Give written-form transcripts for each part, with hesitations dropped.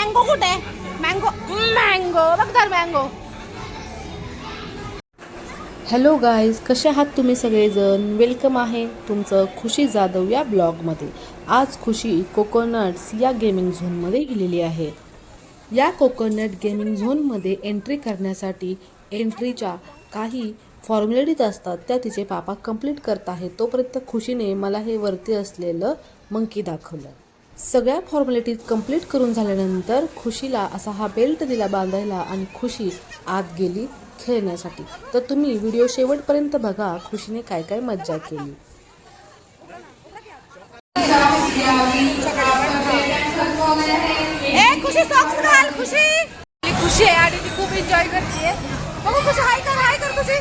Mango कुठे आहे? Mango mango बघ तर मँगो. हॅलो गाईज, कसे आहात तुम्ही सगळेजण? वेलकम आहे तुमचं खुशी जाधव या ब्लॉगमध्ये. आज खुशी कोकोनट्स या गेमिंग झोनमध्ये गेलेली आहे. या कोकोनट गेमिंग झोनमध्ये एंट्री करण्यासाठी एंट्रीच्या काही फॉर्मॅलिटीज असतात, त्या तिचे पापा कंप्लीट करत आहेत. तोपर्यंत खुशीने मला हे वरती असलेलं मंकी दाखवलं. सगळ्या फॉर्मॅलिटीज कंप्लीट करून झाल्यानंतर खुशीला असा हा बेल्ट दिला बांधायला आणि खुशी आत गेली खेळण्यासाठी. तर तुम्ही व्हिडिओ शेवटपर्यंत बघा, खुशीने काय काय मज्जा केली. खुशी सॉक्स घाल. खुशी आहे आणि ती खूप एन्जॉय करते. बघू खुशी, हाय कर खुशी.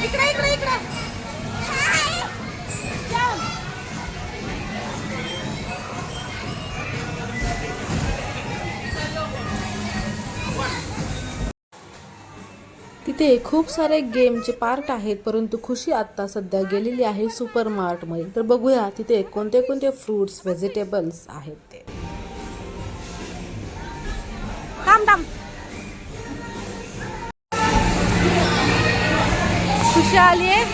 इकडे तिथे खूप सारे गेमचे पार्ट आहेत, परंतु खुशी आत्ता सध्या गेलेली आहे सुपर मार्टमध्ये. तर बघूया तिथे कोणते कोणते फ्रूट्स व्हेजिटेबल्स आहेत ते. थांब. खुशी आली आहे.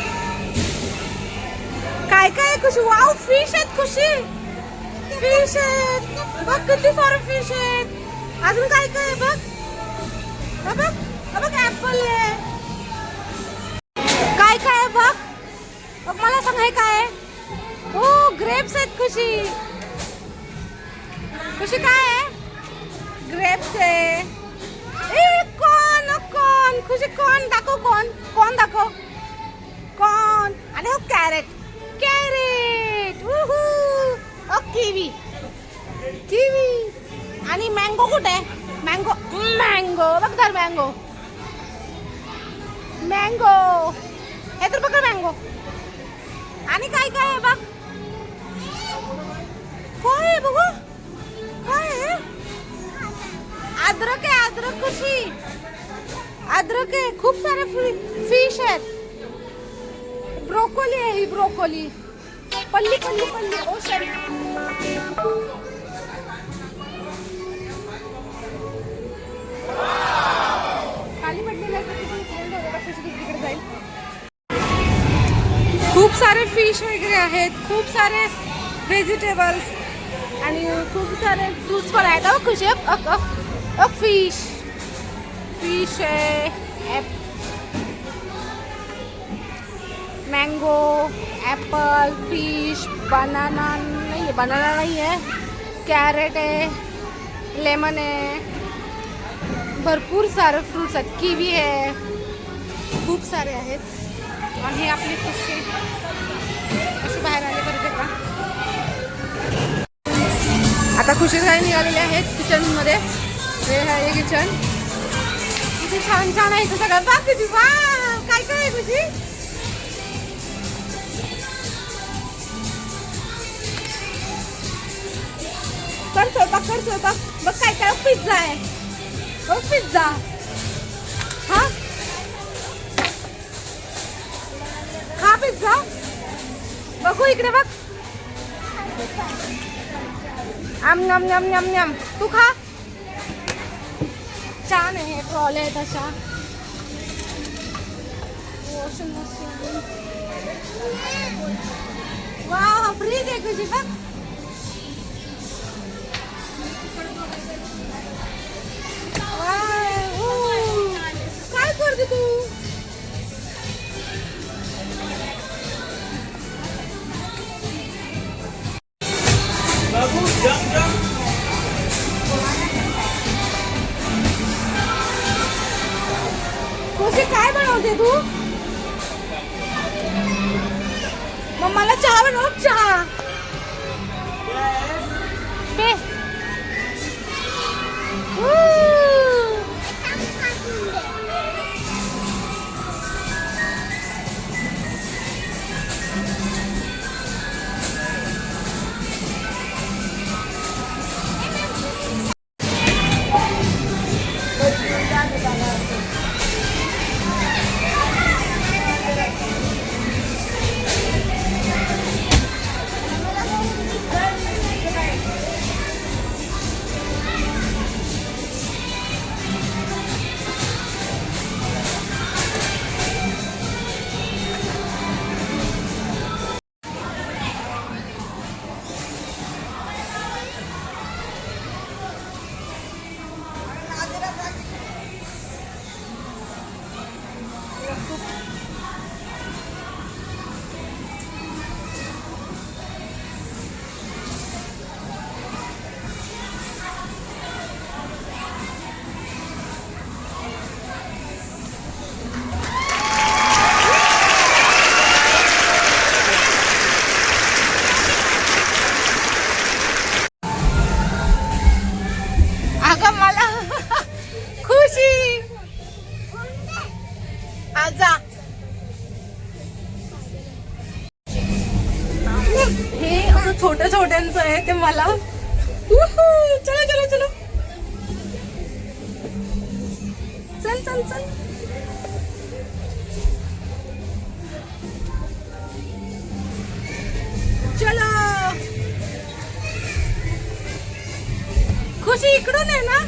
काय खुशी? वाव, फिश आहेत खुशी. फिश आहेत बघ, किती सारे फिश आहेत. अजून काय आहे बघ. बघ ऍपल आहे. काय आहे बघ. मला सांग हे काय आहे? हो, ग्रेप्स आहेत खुशी. काय आहे? ग्रेप्स आहे. कॉर्न खुशी. कॉर्न दाखव. कॉर्न दाखव. कॉर्न आणि हो कॅरेट. किवी आणि मँगो कुठे आहे? मँगो बघ तर मँगो. हे तर बघ मँगो. आणि काय आहे बघ. काय आहे बघू. काय आहे? अद्रक खुशी. अद्रक आहे. खूप सारे फिश आहेत. ब्रोकोली आहे ही. ब्रोकोली. पल्ली. ओ सॉरी. खाली पडलेलं तिकडे जाईल. खूप सारे फिश वगैरे आहेत. खूप सारे व्हेजिटेबल्स आणि खूप सारे फ्रूट्स पण आहेत. खुशी फिश आहे. मँगो, ॲपल, फिश, बनाना नाही आहे. कॅरेट आहे. लेमन आहे. भरपूर सारे फ्रूट्स आहेत. किवी आहे. खूप सारे आहेत. आणि हे आपली खुशी अशी बाहेर आले बरोबर का. आता खुशी काही निघालेले आहेत किचनमध्ये. हे आहे किचन. किती छान आहे इथं सगळं. बघ किती. वा, काय आहे खुशी. कर स्वयंपाक. बघ काय पिझ्झा आहे. पिझ्झा. हा, खा पिझ्झा. बघू इकडे बघ. आम. तू खा. छान आहे. ट्रॉली आहेत अशा. Washing machine. वाव, फ्रीज आहे तुझी बघ. काय करते तू? खुशी काय बनवते तू? मग मला चहा बनव. चहा पे. वाटते मला. चलो चलो चलो, चल चल चल. चलो, खुशी इकडून आहे ना.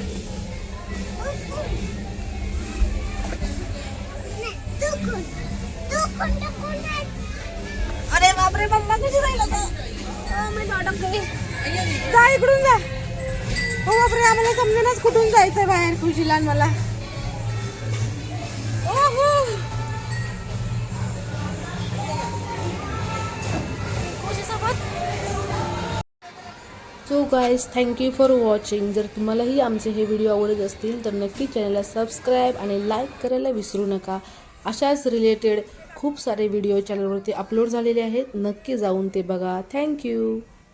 अरे बापरे, मम्मा कशी राहिला मी अडकले. जा इकडून जा. हो बापरे, आम्हाला समजेनाच कुठून जायचंय बाहेर खुशीला आणि मला. So guys, thank you for watching. जर तुम्हालाही आमचे हे व्हिडिओ आवडत असतील तर नक्की चॅनलला सबस्क्राईब आणि लाईक करायला विसरू नका. अशाच रिलेटेड खूप सारे व्हिडिओ चॅनलवरती अपलोड झालेले आहेत, नक्की जाऊन ते बघा. थँक्यू.